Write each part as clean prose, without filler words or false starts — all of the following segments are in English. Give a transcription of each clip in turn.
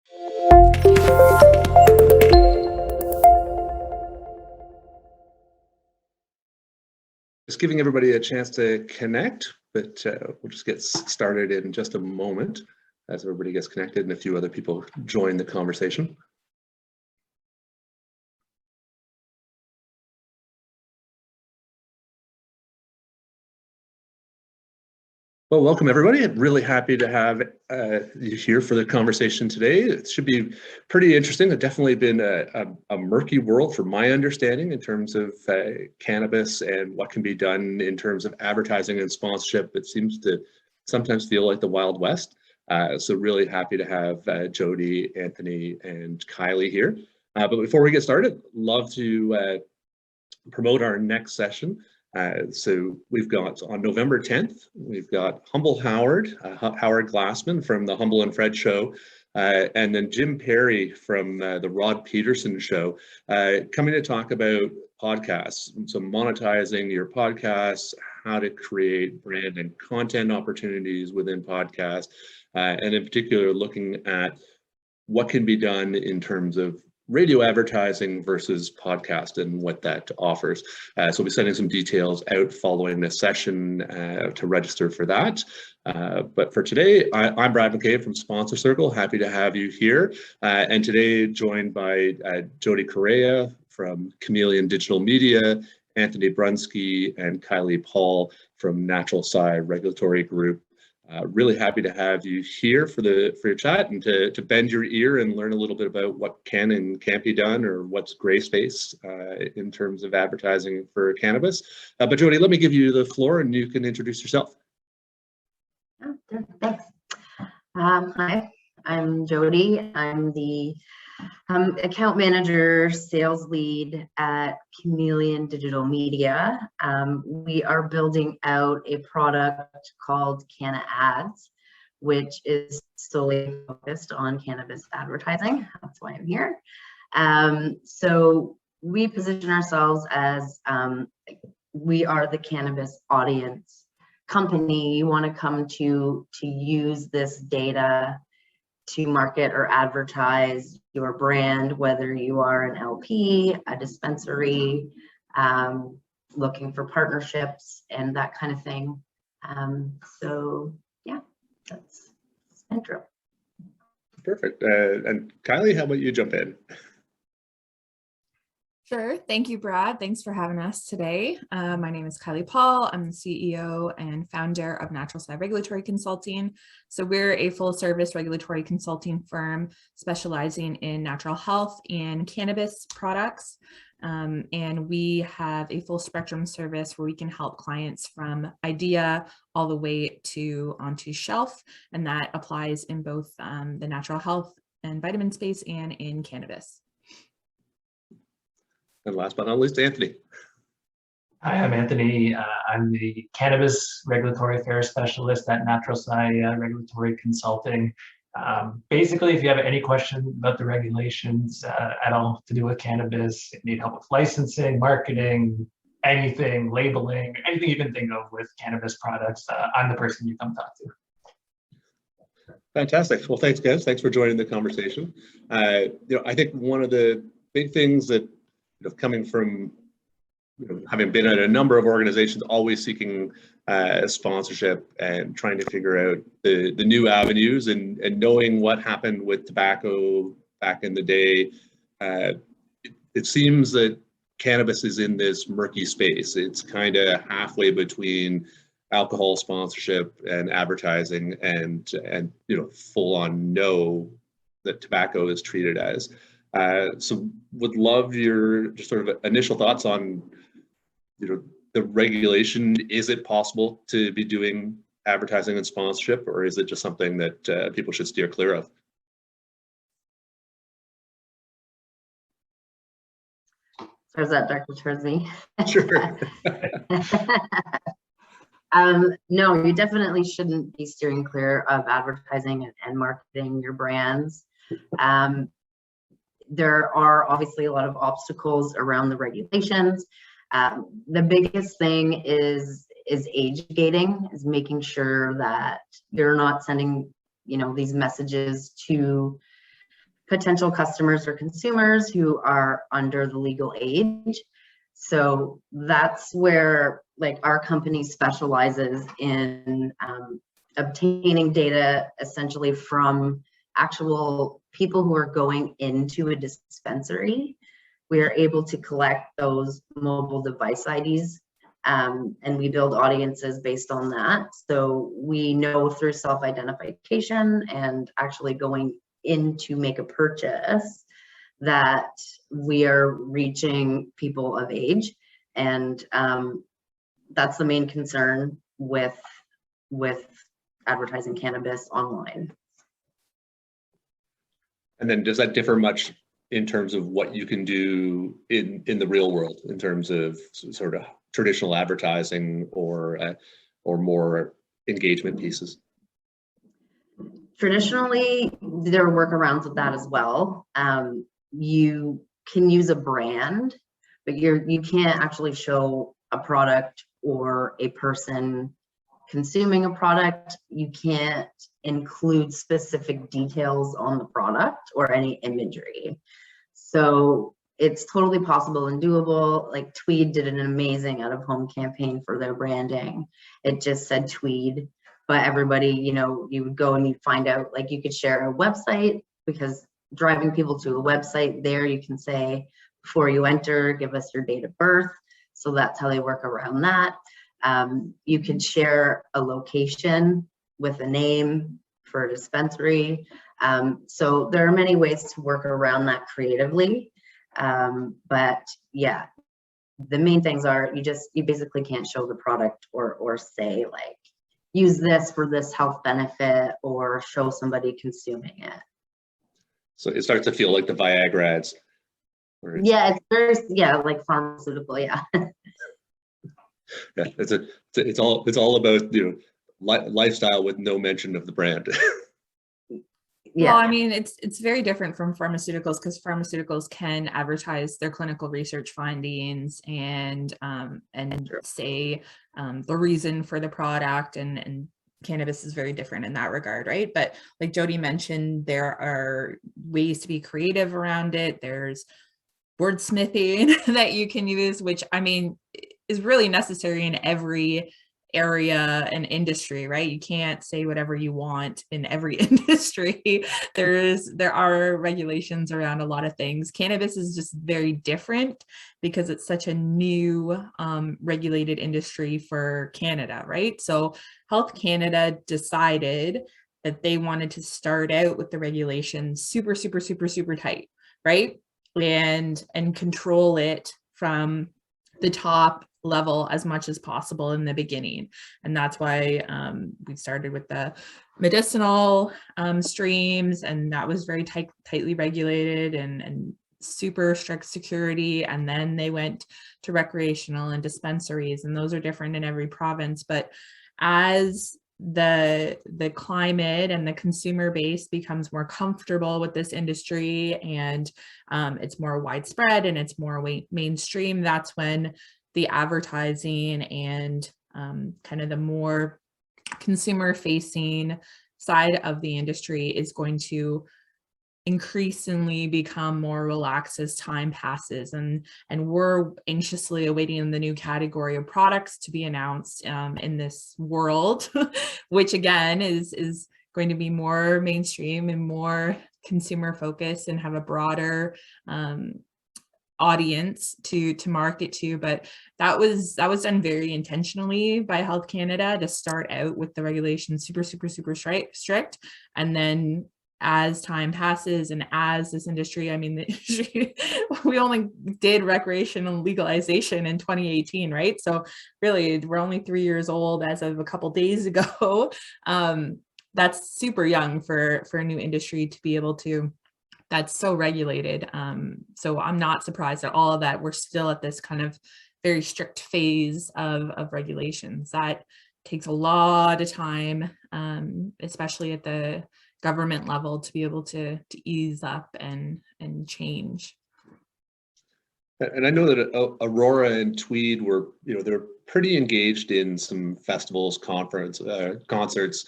Just giving everybody a chance to connect, but we'll just get started in just a moment as everybody gets connected and a few other people join the conversation. Well, welcome everybody. I'm really happy to have you here for the conversation today. It should be pretty interesting. It's definitely been a murky world from my understanding in terms of cannabis and what can be done in terms of advertising and sponsorship. It seems to sometimes feel like the Wild West. So really happy to have Jody, Anthony, and Kylie here. But before we get started, love to promote our next session. So we've got on November 10th, we've got Humble Howard, Howard Glassman from the Humble and Fred Show, and then Jim Perry from the Rod Peterson Show, coming to talk about podcasts. So monetizing your podcasts, how to create brand and content opportunities within podcasts, and in particular looking at what can be done in terms of radio advertising versus podcast and what that offers. So we'll be sending some details out following this session to register for that. But for today, I'm Brad McCabe from Sponsor Circle. Happy to have you here. And today joined by Jody Correa from Chameleon Digital Media, Anthony Brunsky, and Kylie Paul from Natural Sci Regulatory Group. Really happy to have you here for your chat and to bend your ear and learn a little bit about what can and can't be done or what's gray space in terms of advertising for cannabis. But Jody, let me give you the floor and you can introduce yourself. Oh, thanks. Hi, I'm Jody. I'm the account manager, sales lead at Chameleon Digital Media. We are building out a product called Cannabis, which is solely focused on cannabis advertising. That's why I'm here. So we position ourselves as we are the cannabis audience company. You want to come to use this data to market or advertise your brand, whether you are an LP, a dispensary, looking for partnerships and that kind of thing. So yeah, that's intro. Perfect. And Kylie, how about you jump in? Sure. Thank you, Brad. Thanks for having us today. My name is Kylie Paul. I'm the CEO and founder of Natural Sci Regulatory Consulting. So we're a full service regulatory consulting firm specializing in natural health and cannabis products. And we have a full spectrum service where we can help clients from idea all the way to onto shelf. And that applies in both the natural health and vitamin space and in cannabis. And last but not least, Anthony. Hi, I'm Anthony. I'm the Cannabis Regulatory Affairs Specialist at Natural Sci Regulatory Consulting. Basically, if you have any question about the regulations at all to do with cannabis, need help with licensing, marketing, anything, labeling, anything you can think of with cannabis products, I'm the person you come talk to. Fantastic. Well, thanks, guys. Thanks for joining the conversation. I think one of the big things that coming from having been at a number of organizations, always seeking sponsorship and trying to figure out the new avenues and knowing what happened with tobacco back in the day, it seems that cannabis is in this murky space. It's kind of halfway between alcohol sponsorship and advertising and full on know that tobacco is treated as. So would love your just sort of initial thoughts on, the regulation. Is it possible to be doing advertising and sponsorship, or is it just something that people should steer clear of? So is that directed towards me? Sure. No, you definitely shouldn't be steering clear of advertising and marketing your brands. There are obviously a lot of obstacles around the regulations. The biggest thing is age gating, is making sure that you're not sending, these messages to potential customers or consumers who are under the legal age. So that's where like our company specializes in obtaining data essentially from actual people who are going into a dispensary. We are able to collect those mobile device IDs, and we build audiences based on that. So we know through self-identification and actually going in to make a purchase that we are reaching people of age. And that's the main concern with advertising cannabis online. And then does that differ much in terms of what you can do in the real world in terms of sort of traditional advertising or more engagement pieces? Traditionally, there are workarounds with that as well. You can use a brand, but you can't actually show a product or a person consuming a product. You can't include specific details on the product or any imagery. So it's totally possible and doable. Like Tweed did an amazing out-of-home campaign for their branding. It just said Tweed, but everybody, you know, you would go and you'd find out, like you could share a website, because driving people to a website there, you can say, before you enter, give us your date of birth. So that's how they work around that. You can share a location with a name for a dispensary. So there are many ways to work around that creatively. But yeah, the main things are you basically can't show the product or say like, use this for this health benefit or show somebody consuming it. So it starts to feel like the Viagra ads. Yeah, it's very, yeah, like pharmaceutical, yeah. Yeah, it's all about, you know, lifestyle with no mention of the brand. Yeah. Well, I mean, it's very different from pharmaceuticals, because pharmaceuticals can advertise their clinical research findings and say the reason for the product, and cannabis is very different in that regard, right? But like Jody mentioned, there are ways to be creative around it. There's wordsmithing that you can use, which I mean is really necessary in every area and industry, right? You can't say whatever you want in every industry. There are regulations around a lot of things. Cannabis is just very different because it's such a new regulated industry for Canada, right? So Health Canada decided that they wanted to start out with the regulations super tight, right? And control it from the top level as much as possible in the beginning. And that's why we started with the medicinal streams, and that was very tightly regulated and super strict security. And then they went to recreational and dispensaries, and those are different in every province. But as the climate and the consumer base becomes more comfortable with this industry, and it's more widespread and it's more mainstream, that's when the advertising and kind of the more consumer facing side of the industry is going to increasingly become more relaxed as time passes, and we're anxiously awaiting the new category of products to be announced in this world, which again is going to be more mainstream and more consumer focused and have a broader audience to market to. But that was done very intentionally by Health Canada to start out with the regulations super strict, and then as time passes and as this industry, I mean, the industry, we only did recreational legalization in 2018, right? So really, we're only 3 years old as of a couple days ago. That's super young for a new industry to be able to, that's so regulated. So I'm not surprised at all that we're still at this kind of very strict phase of regulations. That takes a lot of time, especially at the government level, to be able to ease up and change. And I know that Aurora and Tweed were, you know, they're pretty engaged in some festivals, concerts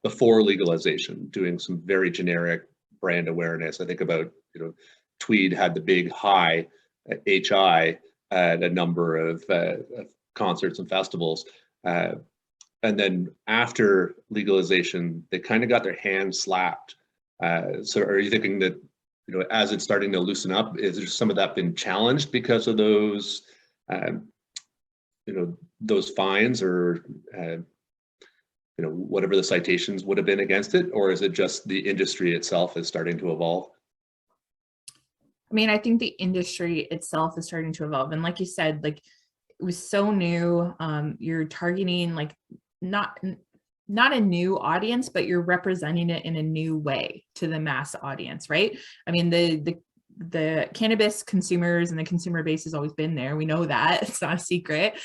before legalization, doing some very generic brand awareness. I think about, Tweed had the big high HI at a number of concerts and festivals. And then after legalization, they kind of got their hands slapped. So are you thinking that, as it's starting to loosen up, is there some of that been challenged because of those, those fines or, whatever the citations would have been against it? Or is it just the industry itself is starting to evolve? I mean, I think the industry itself is starting to evolve. And like you said, like it was so new. You're targeting like not a new audience, but you're representing it in a new way to the mass audience, right? I mean, the cannabis consumers and the consumer base has always been there. We know that, it's not a secret.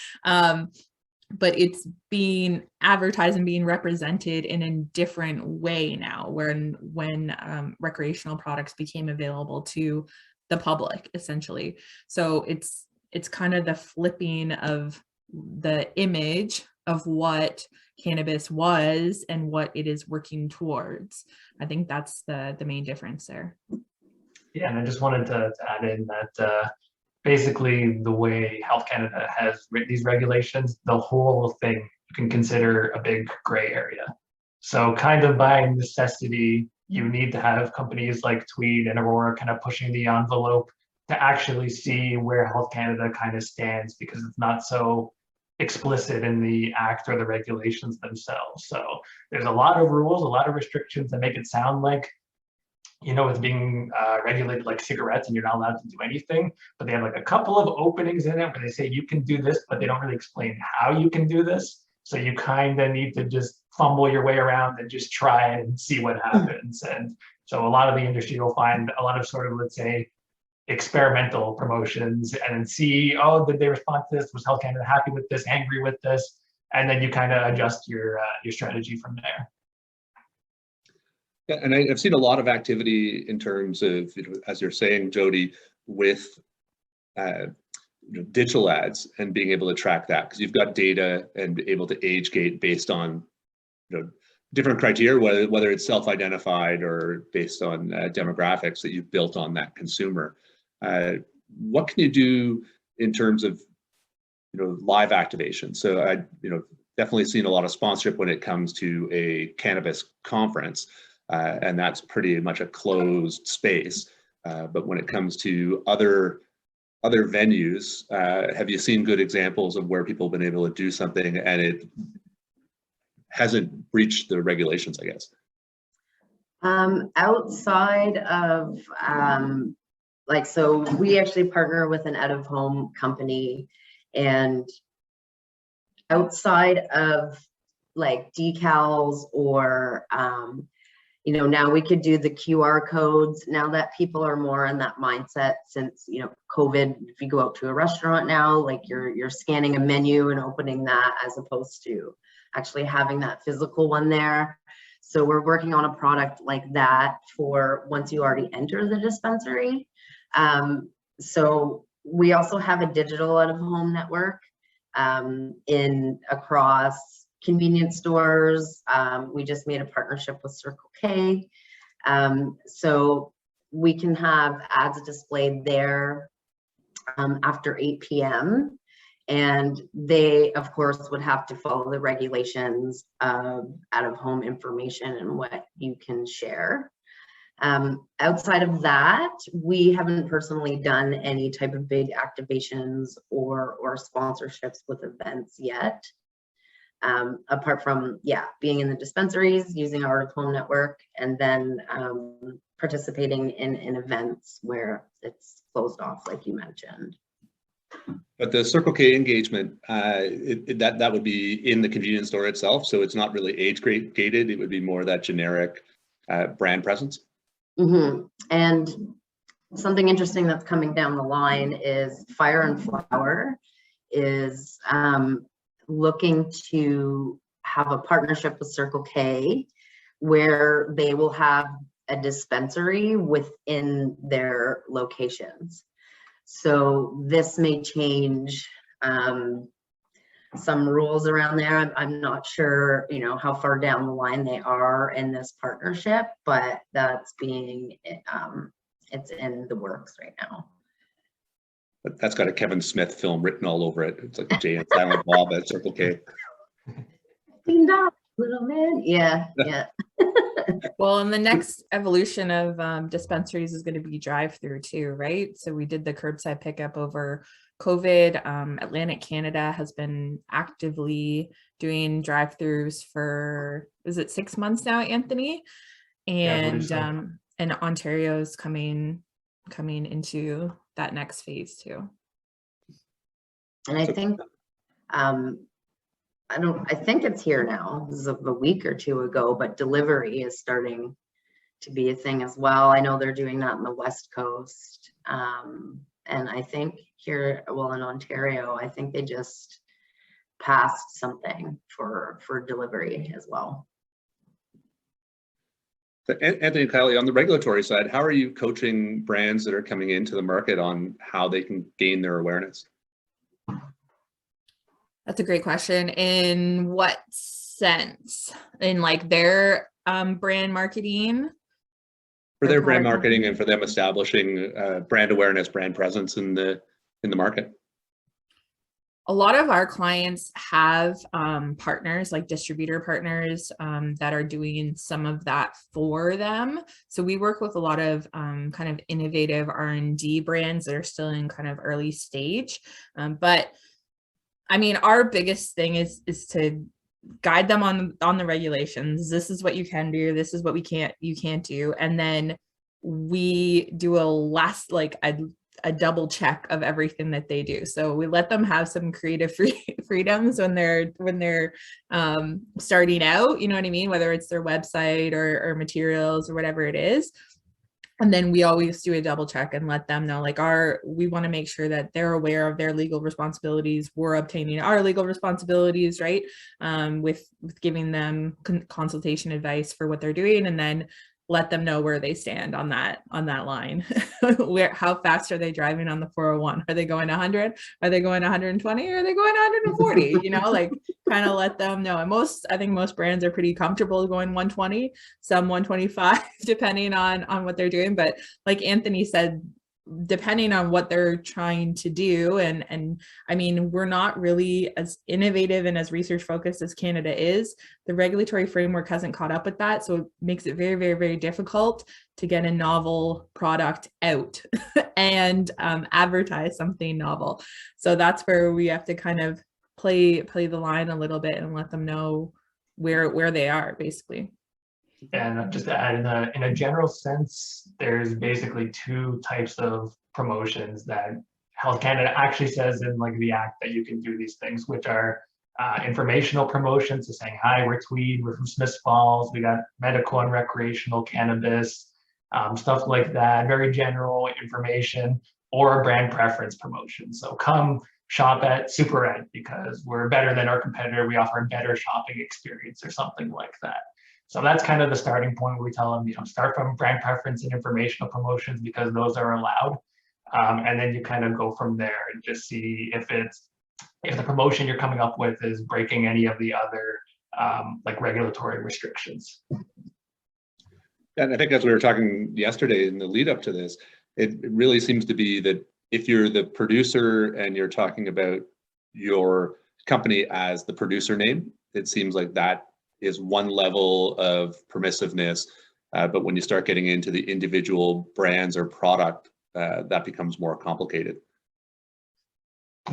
But it's being advertised and being represented in a different way now, when recreational products became available to the public, essentially. So it's kind of the flipping of the image of what cannabis was and what it is working towards. I think that's the main difference there. Yeah, and I just wanted to add in that basically the way Health Canada has written these regulations, the whole thing you can consider a big gray area. So kind of by necessity, you need to have companies like Tweed and Aurora kind of pushing the envelope to actually see where Health Canada kind of stands, because it's not so explicit in the act or the regulations themselves. So there's a lot of rules, a lot of restrictions that make it sound like, it's being regulated like cigarettes and you're not allowed to do anything, but they have like a couple of openings in it where they say you can do this, but they don't really explain how you can do this. So you kind of need to just fumble your way around and just try it and see what happens. And so a lot of the industry will find a lot of sort of, let's say, experimental promotions and then see, oh, did they respond to this? Was Health Canada happy with this, angry with this? And then you kind of adjust your strategy from there. Yeah, and I've seen a lot of activity in terms of, as you're saying, Jody, with digital ads and being able to track that, because you've got data and able to age gate based on different criteria, whether it's self-identified or based on demographics that you've built on that consumer. What can you do in terms of live activation? So I definitely seen a lot of sponsorship when it comes to a cannabis conference, and that's pretty much a closed space. But when it comes to other venues, have you seen good examples of where people have been able to do something and it hasn't breached the regulations, I guess? Outside of so we actually partner with an out-of-home company, and outside of like decals or now we could do the QR codes, now that people are more in that mindset since COVID. If you go out to a restaurant now, like you're scanning a menu and opening that, as opposed to actually having that physical one there. So we're working on a product like that for once you already enter the dispensary. So we also have a digital out-of-home network across convenience stores. We just made a partnership with Circle K. So we can have ads displayed there after 8 p.m. And they, of course, would have to follow the regulations of out-of-home information and what you can share. Outside of that, we haven't personally done any type of big activations or sponsorships with events yet. Apart from, being in the dispensaries, using our out-of-home network, and then participating in events where it's closed off, like you mentioned. But the Circle K engagement, that would be in the convenience store itself, so it's not really age gated. It would be more that generic brand presence. Mm-hmm. And something interesting that's coming down the line is Fire and Flower is looking to have a partnership with Circle K where they will have a dispensary within their locations. So this may change some rules around there. I'm not sure, you know, how far down the line they are in this partnership, but that's being, it's in the works right now. But that's got a Kevin Smith film written all over it. It's like Jay and Silent Bob at Circle K. Little man. Yeah, yeah. Well, and the next evolution of dispensaries is going to be drive-through too, right? So we did the curbside pickup over COVID. Atlantic Canada has been actively doing drive-throughs for, is it 6 months now, Anthony? Yeah, I believe And so. and Ontario's coming into that next phase too. And I think, I think it's here now. This is a week or two ago, but delivery is starting to be a thing as well. I know they're doing that in the West Coast. And I think here, well, in Ontario, I think they just passed something for delivery as well. So Anthony and Kylie, on the regulatory side, how are you coaching brands that are coming into the market on how they can gain their awareness? That's a great question. In what sense? In like their brand marketing? For their brand product marketing and for them establishing brand awareness, brand presence in the market? A lot of our clients have partners, like distributor partners, that are doing some of that for them. So we work with a lot of kind of innovative R&D brands that are still in kind of early stage. But I mean, our biggest thing is to guide them on the regulations. This is what you can do. This is what you can't do. And then we do a double check of everything that they do. So we let them have some creative freedoms when they're starting out, you know what I mean? Whether it's their website or materials or whatever it is. And then we always do a double check and let them know, like, we want to make sure that they're aware of their legal responsibilities. We're obtaining our legal responsibilities, right? With giving them consultation advice for what they're doing, and then let them know where they stand on that line. How fast are they driving on the 401? Are they going 100? Are they going 120? Or are they going 140? You know, like kind of let them know. And I think most brands are pretty comfortable going 120, some 125, depending on what they're doing. But like Anthony said, depending on what they're trying to do. And I mean, we're not really as innovative and as research focused as Canada is. The regulatory framework hasn't caught up with that. So it makes it very, very, very difficult to get a novel product out and advertise something novel. So that's where we have to kind of play the line a little bit and let them know where they are, basically. And just to add, in a general sense, there's basically two types of promotions that Health Canada actually says in like the act that you can do these things, which are informational promotions, so saying, hi, we're Tweed, we're from Smiths Falls, we got medical and recreational cannabis, stuff like that, very general information, or brand preference promotion. So come shop at Super Ed because we're better than our competitor, we offer a better shopping experience or something like that. So that's kind of the starting point where we tell them, you know, start from brand preference and informational promotions because those are allowed. And then you kind of go from there and just see if the promotion you're coming up with is breaking any of the other like regulatory restrictions. And I think as we were talking yesterday in the lead up to this, it really seems to be that if you're the producer and you're talking about your company as the producer name, it seems like that is one level of permissiveness, but when you start getting into the individual brands or product, that becomes more complicated.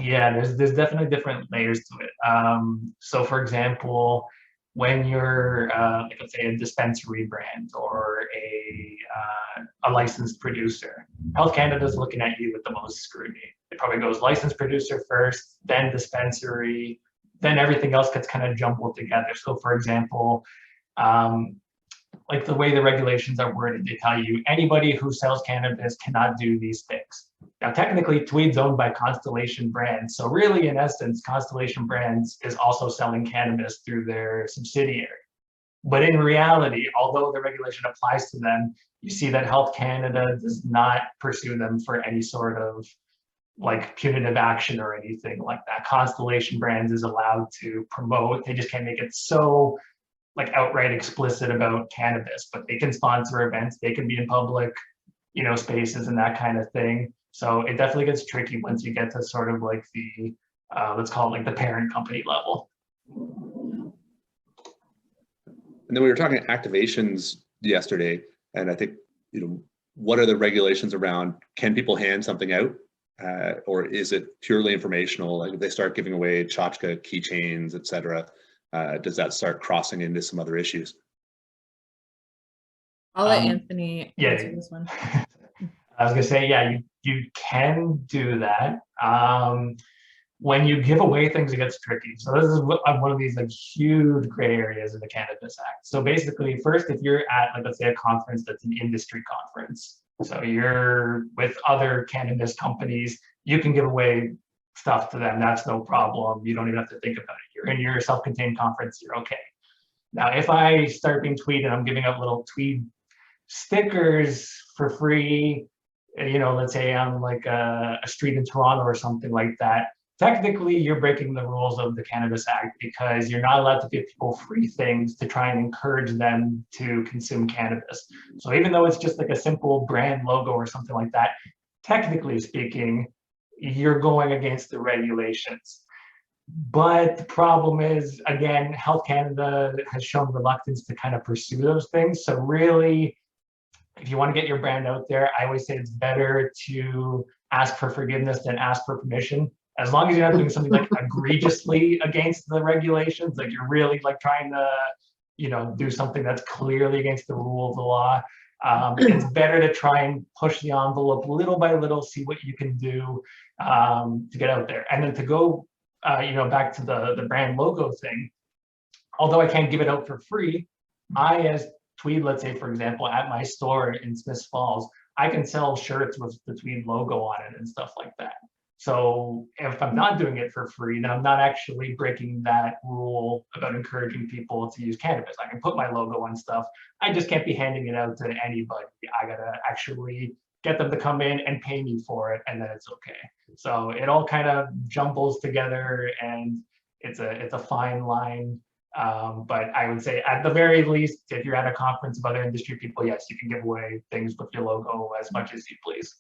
Yeah, there's definitely different layers to it. So for example, when you're like, let's say a dispensary brand or a licensed producer, Health Canada is looking at you with the most scrutiny. It probably goes licensed producer first, then dispensary, then everything else gets kind of jumbled together. So for example, like the way the regulations are worded, they tell you anybody who sells cannabis cannot do these things. Now, technically, Tweed's owned by Constellation Brands. So really, in essence, Constellation Brands is also selling cannabis through their subsidiary. But in reality, although the regulation applies to them, you see that Health Canada does not pursue them for any sort of like punitive action or anything like that. Constellation Brands is allowed to promote, they just can't make it so like outright explicit about cannabis, but they can sponsor events, they can be in public, you know, spaces and that kind of thing. So it definitely gets tricky once you get to sort of like the, let's call it like the parent company level. And then we were talking activations yesterday, and I think, you know, what are the regulations around, can people hand something out? Or is it purely informational? Like if they start giving away tchotchke keychains, et cetera, does that start crossing into some other issues? I'll let Anthony answer this one. I was gonna say, yeah, you can do that. When you give away things, it gets tricky. So this is one of these like huge gray areas in the Cannabis Act. So basically, first, if you're at like, let's say a conference that's an industry conference, so you're with other cannabis companies, you can give away stuff to them. That's no problem. You don't even have to think about it. You're in your self-contained conference, you're okay. Now, if I start being tweed and I'm giving out little tweed stickers for free, you know, let's say I'm like a street in Toronto or something like that, technically you're breaking the rules of the Cannabis Act because you're not allowed to give people free things to try and encourage them to consume cannabis. So even though it's just like a simple brand logo or something like that, technically speaking, you're going against the regulations. But the problem is, again, Health Canada has shown reluctance to kind of pursue those things. So really, if you want to get your brand out there, I always say it's better to ask for forgiveness than ask for permission. As long as you're not doing something like egregiously against the regulations, like you're really like trying to, you know, do something that's clearly against the rule of the law. It's better to try and push the envelope little by little, see what you can do to get out there. And then to go, you know, back to the brand logo thing, although I can't give it out for free, I as Tweed, let's say, for example, at my store in Smiths Falls, I can sell shirts with the Tweed logo on it and stuff like that. So if I'm not doing it for free, then I'm not actually breaking that rule about encouraging people to use cannabis. I can put my logo on stuff. I just can't be handing it out to anybody. I gotta actually get them to come in and pay me for it, and then it's okay. So it all kind of jumbles together, and it's a fine line. But I would say at the very least, if you're at a conference of other industry people, yes, you can give away things with your logo as much as you please.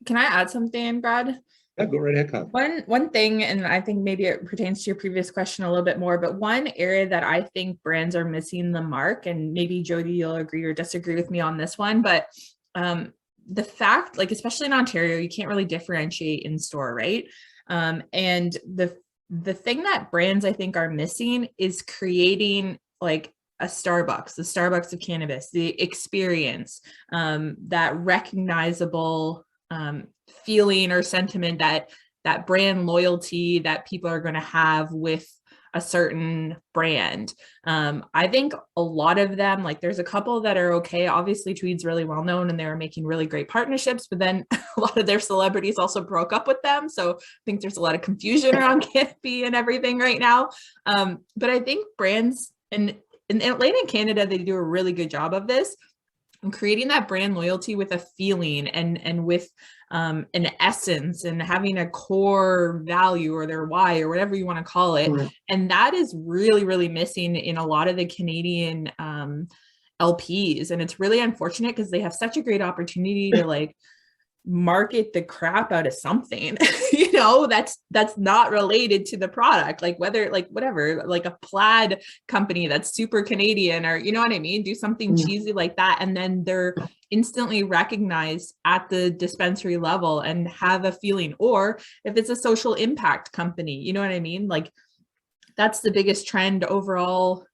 Can I add something, Brad? Yeah, go right ahead, Kyle. One thing, and I think maybe it pertains to your previous question a little bit more, but one area that I think brands are missing the mark, and maybe Jody, you'll agree or disagree with me on this one, but the fact, like especially in Ontario, you can't really differentiate in store, right? And the thing that brands I think are missing is creating like a Starbucks, the Starbucks of cannabis, the experience, that recognizable feeling or sentiment, that brand loyalty that people are going to have with a certain brand. I think a lot of them, like there's a couple that are okay. Obviously Tweed's really well known and they were making really great partnerships, but then a lot of their celebrities also broke up with them. So I think there's a lot of confusion around Canopy and everything right now. But I think brands in Atlantic Canada, they do a really good job of this, and creating that brand loyalty with a feeling and with an essence and having a core value or their why or whatever you want to call it. Mm-hmm. And that is really, really missing in a lot of the Canadian LPs. And it's really unfortunate because they have such a great opportunity to like market the crap out of something, you know, that's not related to the product, like whether like whatever, like a plaid company that's super Canadian, or you know what I mean, do something cheesy like that, and then they're instantly recognized at the dispensary level and have a feeling. Or if it's a social impact company, you know what I mean, like that's the biggest trend overall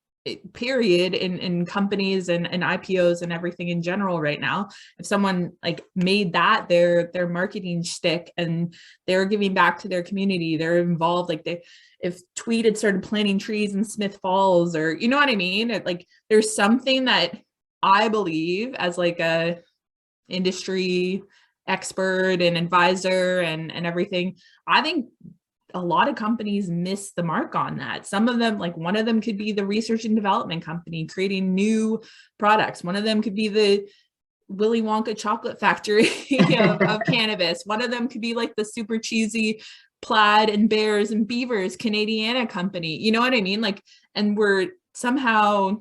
period in companies and IPOs and everything in general right now. If someone like made that their marketing shtick and they're giving back to their community, they're involved, like if Tweed had started planting trees in Smith Falls, or you know what I mean, like there's something that I believe as like a industry expert and advisor and everything, I think a lot of companies miss the mark on that. Some of them, like one of them could be the research and development company creating new products. One of them could be the Willy Wonka chocolate factory of cannabis. One of them could be like the super cheesy Plaid and Bears and Beavers Canadiana company. You know what I mean? Like, and we're somehow,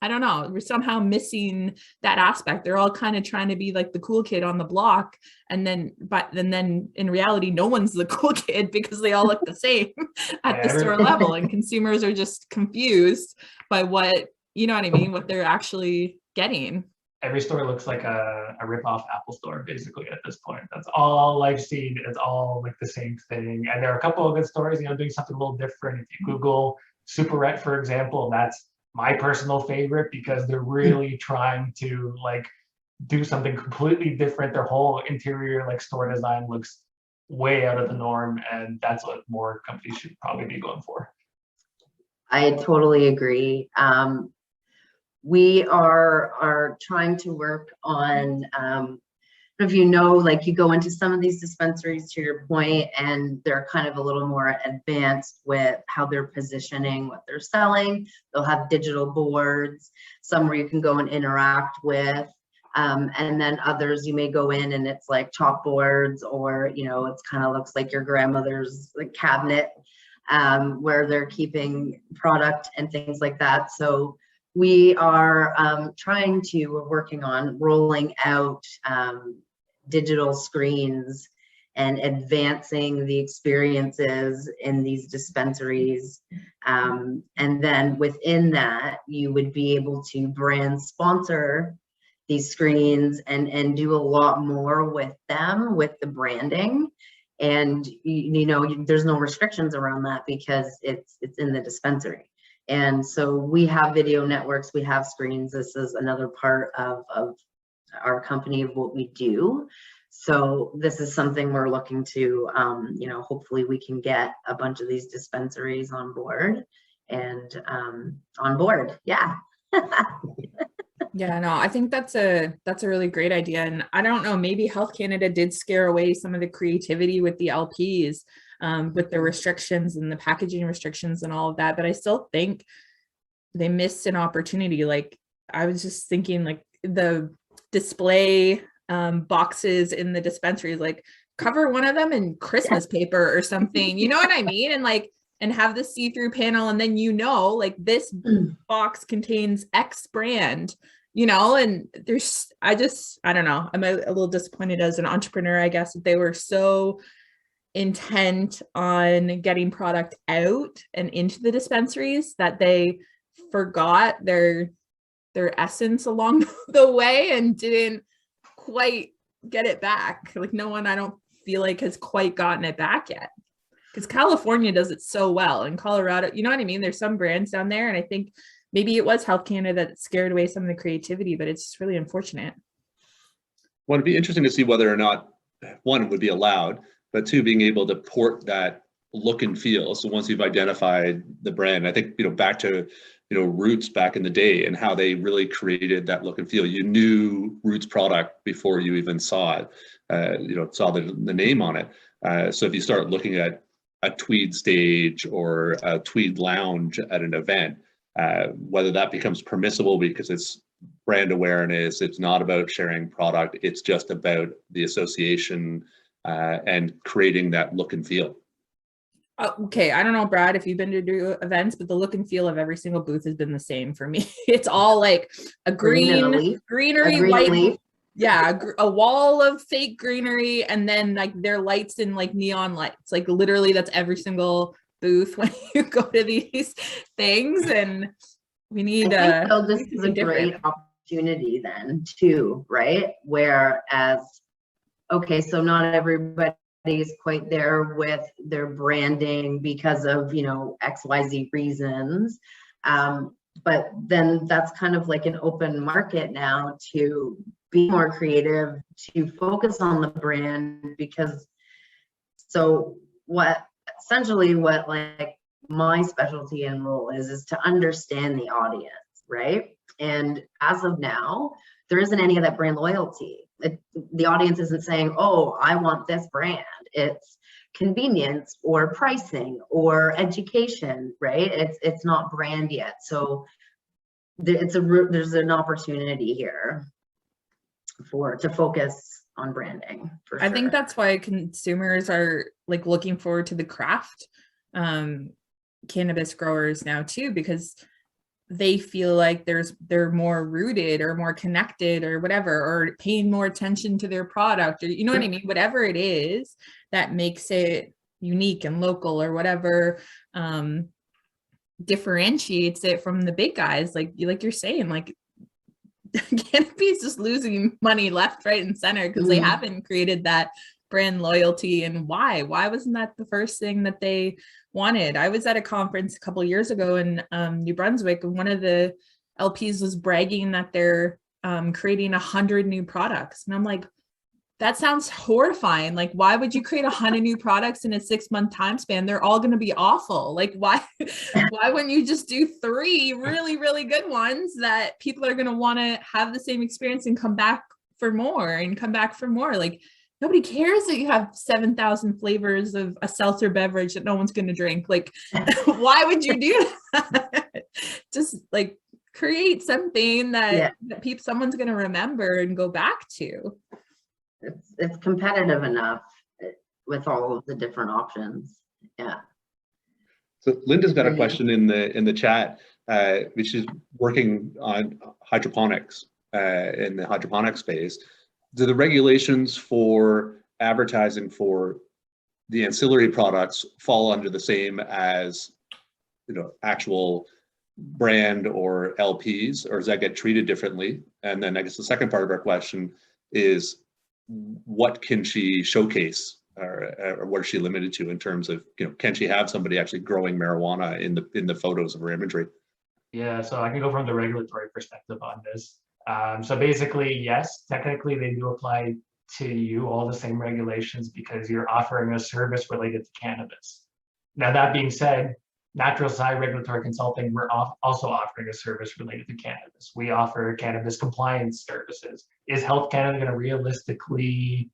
I don't know, we're somehow missing that aspect. They're all kind of trying to be like the cool kid on the block. And then in reality, no one's the cool kid because they all look the same at the store level, and consumers are just confused by what, you know what I mean, what they're actually getting. Every store looks like a rip-off Apple store, basically, at this point. That's all I've seen. It's all like the same thing. And there are a couple of good stories, doing something a little different. If you Google Superette, for example, that's my personal favorite because they're really trying to like do something completely different. Their whole interior like store design looks way out of the norm, and that's what more companies should probably be going for. I totally agree. We are trying to work on, if you know, like you go into some of these dispensaries, to your point, and they're kind of a little more advanced with how they're positioning what they're selling. They'll have digital boards, some where you can go and interact with, and then others you may go in and it's like chalkboards, or it's kind of looks like your grandmother's like cabinet, where they're keeping product and things like that. So we are we're working on rolling out digital screens and advancing the experiences in these dispensaries. And then within that, you would be able to brand sponsor these screens and do a lot more with them, with the branding. And there's no restrictions around that because it's in the dispensary. And so we have video networks, we have screens. This is another part of our company, of what we do. So this is something we're looking to, hopefully we can get a bunch of these dispensaries on board and on board. Yeah. Yeah, no, I think that's a really great idea. And I don't know, maybe Health Canada did scare away some of the creativity with the LPs, with the restrictions and the packaging restrictions and all of that. But I still think they missed an opportunity. Like, I was just thinking, like, the display boxes in the dispensaries, like cover one of them in Christmas paper or something, you know what I mean? And like, and have the see-through panel, and then like this box contains X brand, and I don't know, I'm a little disappointed as an entrepreneur, I guess, that they were so intent on getting product out and into the dispensaries that they forgot their essence along the way and didn't quite get it back. Like, no one, I don't feel like, has quite gotten it back yet, because California does it so well, and Colorado, you know what I mean? There's some brands down there, and I think maybe it was Health Canada that scared away some of the creativity, but it's just really unfortunate. Well, it'd be interesting to see whether or not, one, it would be allowed, but two, being able to port that look and feel. So once you've identified the brand, I think, back to, Roots back in the day and how they really created that look and feel. You knew Roots product before you even saw it, saw the name on it. So if you start looking at a Tweed stage or a Tweed lounge at an event, whether that becomes permissible because it's brand awareness, it's not about sharing product, it's just about the association and creating that look and feel. Okay, I don't know, Brad, if you've been to do events, but the look and feel of every single booth has been the same for me. It's all like a greenery, white leaf. Yeah, a wall of fake greenery, and then like their lights in like neon lights. Like literally, that's every single booth when you go to these things. And we need so this is a great opportunity then too, right? Whereas, okay, so not everybody's quite there with their branding because of XYZ reasons. But then that's kind of like an open market now to be more creative, to focus on the brand, because what like my specialty and role is to understand the audience, right? And as of now, there isn't any of that brand loyalty. The audience isn't saying, oh, I want this brand. It's convenience or pricing or education, right? It's not brand yet. So there's an opportunity here. to focus on branding for I sure. think that's why consumers are like looking forward to the craft cannabis growers now too, because they feel like they're more rooted or more connected or whatever, or paying more attention to their product, or you know what I mean, whatever it is that makes it unique and local or whatever differentiates it from the big guys, like you're saying, like Cannabis is losing money left, right, and center because they haven't created that brand loyalty. And why wasn't that the first thing that they wanted? I was at a conference a couple of years ago in New Brunswick, and one of the LPs was bragging that they're creating 100 new products, and I'm like, that sounds horrifying. Like, why would you create 100 new products in a 6-month time span? They're all going to be awful. Like, why wouldn't you just do 3 really, really good ones that people are going to want to have the same experience and come back for more and come back for more? Like, nobody cares that you have 7,000 flavors of a seltzer beverage that no one's going to drink. Like, why would you do that? Just like create something that someone's going to remember and go back to. It's competitive enough with all of the different options. Yeah. So Linda's got a question in the chat, which is working on hydroponics in the hydroponics space. Do the regulations for advertising for the ancillary products fall under the same as, you know, actual brand or LPs, or does that get treated differently? And then I guess the second part of our question is, what can she showcase, or what is she limited to in terms of, you know, can she have somebody actually growing marijuana in the photos of her imagery? Yeah, so I can go from the regulatory perspective on this. So basically, yes, technically they do apply to you, all the same regulations, because you're offering a service related to cannabis. Now, that being said, Natural Side Regulatory Consulting, we're also offering a service related to cannabis. We offer cannabis compliance services. Is Health Canada going to realistically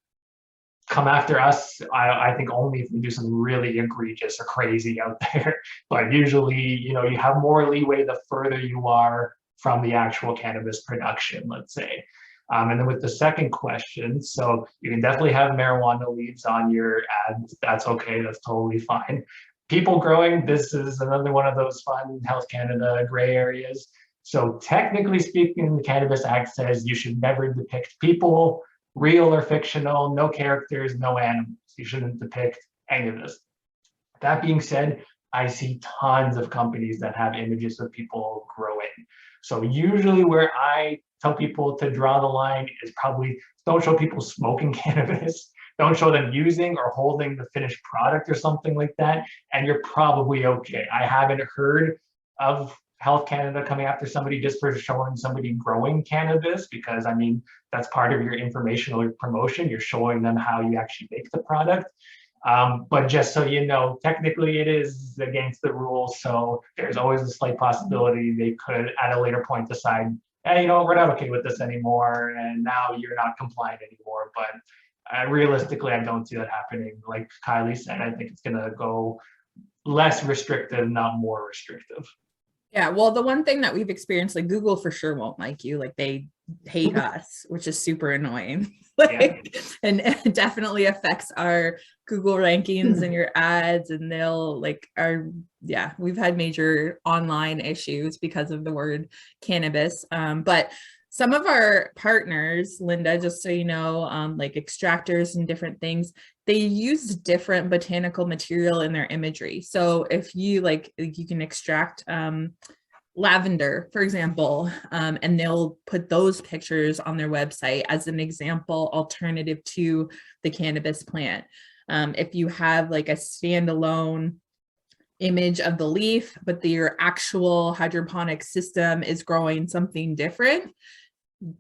come after us? I think only if we do something really egregious or crazy out there. But usually, you know, you have more leeway the further you are from the actual cannabis production, let's say. And then with the second question, so you can definitely have marijuana leaves on your ads. That's okay. That's totally fine. People growing, this is another one of those fun Health Canada gray areas. So technically speaking, the Cannabis Act says you should never depict people, real or fictional, no characters, no animals. You shouldn't depict any of this. That being said, I see tons of companies that have images of people growing. So usually where I tell people to draw the line is probably don't show people smoking cannabis. Don't show them using or holding the finished product or something like that, and you're probably okay. I haven't heard of Health Canada coming after somebody just for showing somebody growing cannabis, because I mean, that's part of your informational promotion. You're showing them how you actually make the product. But just so you know, technically it is against the rules. So there's always a slight possibility they could at a later point decide, hey, you know, we're not okay with this anymore, and now you're not compliant anymore. But realistically, I don't see that happening. Like Kylie said, I think it's going to go less restrictive, not more restrictive. Yeah, well, the one thing that we've experienced, like Google for sure won't like you. Like they hate us, which is super annoying. And it definitely affects our Google rankings and your ads, and they'll like we've had major online issues because of the word cannabis. But some of our partners, Linda, just so you know, like extractors and different things, they use different botanical material in their imagery. So if you you can extract lavender, for example, and they'll put those pictures on their website as an example alternative to the cannabis plant. If you have like a standalone image of the leaf, but your actual hydroponic system is growing something different,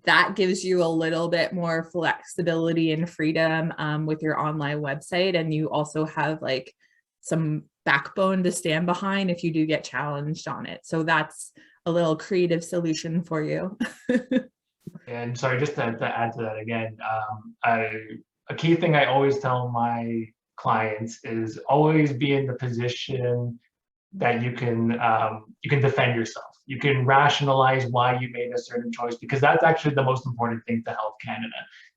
that gives you a little bit more flexibility and freedom with your online website. And you also have like some backbone to stand behind if you do get challenged on it. So that's a little creative solution for you. And sorry, just to add to that again, a key thing I always tell my clients is always be in the position that you can defend yourself. You can rationalize why you made a certain choice, because that's actually the most important thing to Health Canada.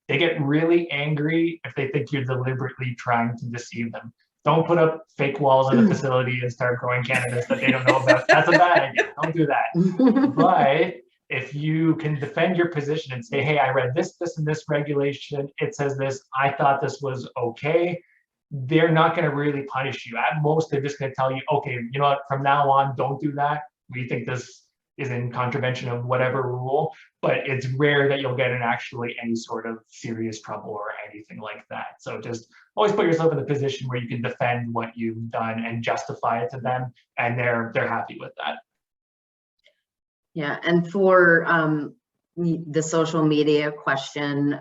They get really angry if they think you're deliberately trying to deceive them. Don't put up fake walls in a facility and start growing cannabis that they don't know about. That's a bad idea. Don't do that. But if you can defend your position and say, hey, I read this, and this regulation, it says this, I thought this was okay, they're not going to really punish you. At most, they're just going to tell you, okay, you know what, from now on, don't do that. We think this is in contravention of whatever rule, but it's rare that you'll get in actually any sort of serious trouble or anything like that. So just always put yourself in the position where you can defend what you've done and justify it to them, and they're happy with that. Yeah, and for the social media question,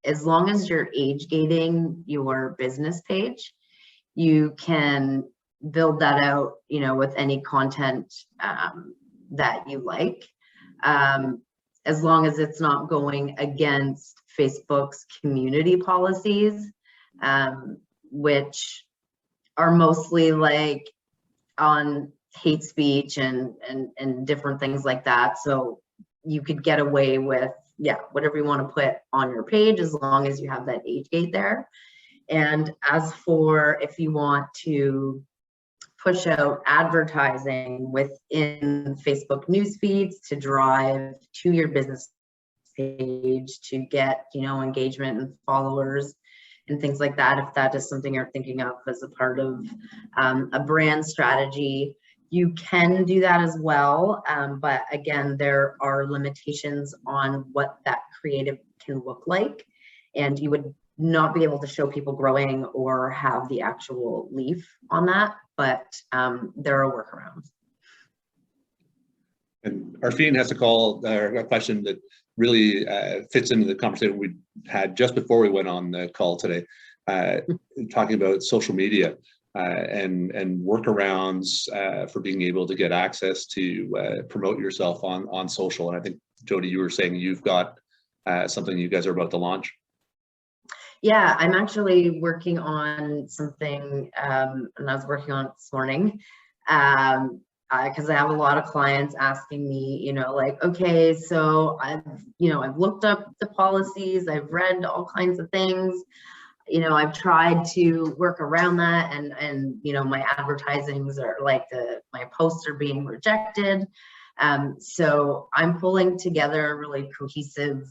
as long as you're age gating your business page, you can build that out, you know, with any content that you like, as long as it's not going against Facebook's community policies, which are mostly like on hate speech and different things like that. So you could get away with, yeah, whatever you want to put on your page, as long as you have that age gate there. And as for if you want to push out advertising within Facebook news feeds to drive to your business page to get, you know, engagement and followers and things like that, if that is something you're thinking of as a part of a brand strategy, you can do that as well. But again, there are limitations on what that creative can look like. And you would not be able to show people growing or have the actual leaf on that, but there are workarounds. And Arfine has a question that really fits into the conversation we had just before we went on the call today, talking about social media and workarounds for being able to get access to promote yourself on social. And I think, Jody, you were saying you've got something you guys are about to launch. Yeah, I'm actually working on something, and I was working on it this morning, because I have a lot of clients asking me, you know, like, okay, so I've looked up the policies, I've read all kinds of things, you know, I've tried to work around that, and you know, my advertisings are like my posts are being rejected. So I'm pulling together a really cohesive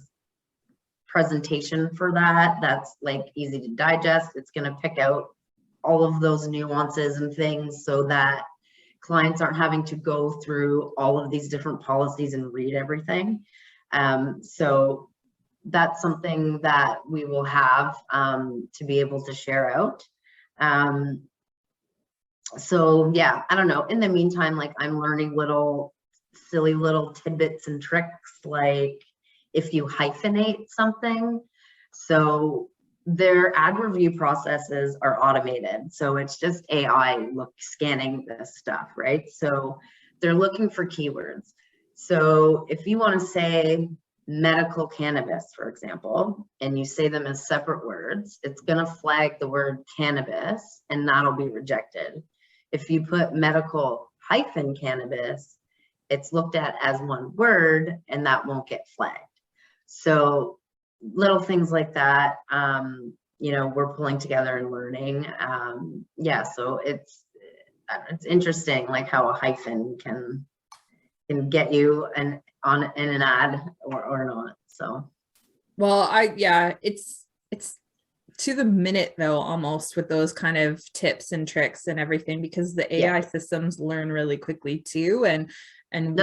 presentation for that. That's like easy to digest. It's going to pick out all of those nuances and things so that clients aren't having to go through all of these different policies and read everything. So that's something that we will have to be able to share out. So yeah, I don't know. In the meantime, like, I'm learning silly little tidbits and tricks, like if you hyphenate something. So their ad review processes are automated. So it's just AI scanning this stuff, right? So they're looking for keywords. So if you want to say medical cannabis, for example, and you say them as separate words, it's going to flag the word cannabis and that'll be rejected. If you put medical -cannabis, it's looked at as one word and that won't get flagged. So little things like that, you know, we're pulling together and learning. Yeah, so it's interesting, like how a hyphen can get you in an ad or not. So, well, it's to the minute though, almost, with those kind of tips and tricks and everything, because the AI systems learn really quickly too. And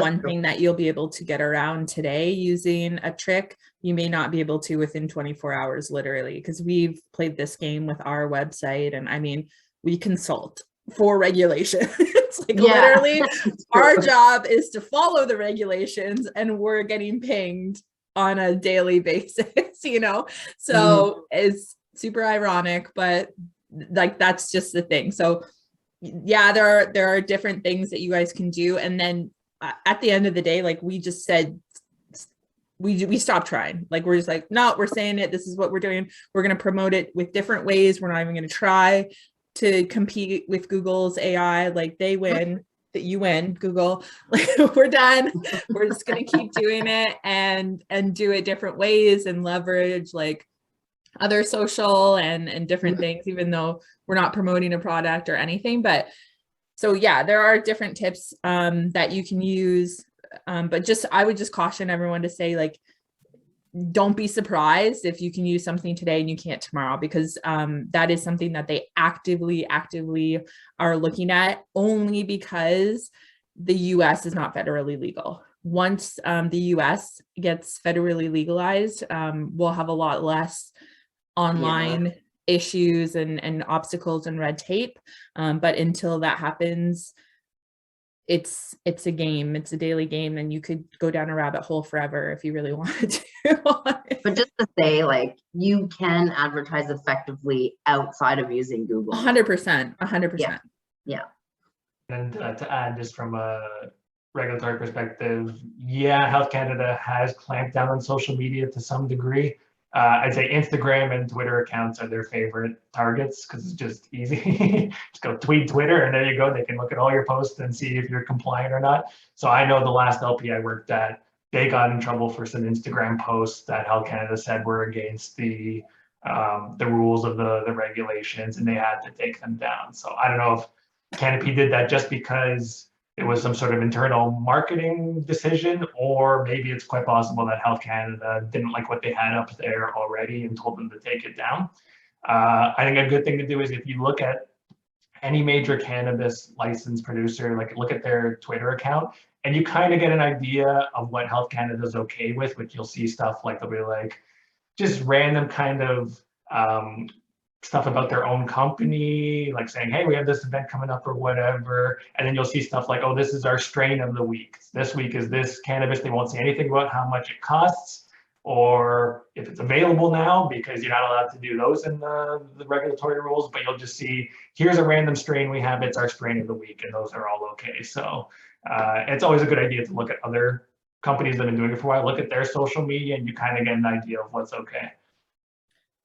one thing that you'll be able to get around today using a trick, you may not be able to within 24 hours, literally, because we've played this game with our website. And I mean, we consult for regulation. It's like literally our job is to follow the regulations and we're getting pinged on a daily basis, you know? So it's super ironic, but like, that's just the thing. So yeah, there are different things that you guys can do. And then at the end of the day, like we just said, we stopped trying. Like, we're just like, no, we're saying it. This is what we're doing. We're going to promote it with different ways. We're not even going to try to compete with Google's AI. Like, they win. that you win, Google. Like, we're done. We're just going to keep doing it and do it different ways and leverage like other social and different things, even though we're not promoting a product or anything. But so yeah, there are different tips that you can use. But I would just caution everyone to say, like, don't be surprised if you can use something today and you can't tomorrow, because that is something that they actively are looking at, only because the US is not federally legal. Once the US gets federally legalized, we'll have a lot less online issues and obstacles and red tape. But until that happens, it's a game, it's a daily game, and you could go down a rabbit hole forever if you really wanted to. But just to say, like, you can advertise effectively outside of using Google. 100%. Yeah. And to add, just from a regulatory perspective, yeah, Health Canada has clamped down on social media to some degree. I'd say Instagram and Twitter accounts are their favorite targets because it's just easy. Just go tweet Twitter and there you go. They can look at all your posts and see if you're compliant or not. So I know the last LP I worked at, they got in trouble for some Instagram posts that Health Canada said were against the rules of the regulations, and they had to take them down. So I don't know if Canopy did that just because it was some sort of internal marketing decision, or maybe it's quite possible that Health Canada didn't like what they had up there already and told them to take it down. I think a good thing to do is, if you look at any major cannabis licensed producer, like look at their Twitter account, and you kind of get an idea of what Health Canada is okay with, which you'll see stuff like, they'll be like just random kind of stuff about their own company, like saying, hey, we have this event coming up or whatever. And then you'll see stuff like, oh, this is our strain of the week. This week is this cannabis. They won't say anything about how much it costs or if it's available now, because you're not allowed to do those in the regulatory rules, but you'll just see, here's a random strain we have, it's our strain of the week, and those are all okay. So it's always a good idea to look at other companies that have been doing it for a while, look at their social media, and you kind of get an idea of what's okay.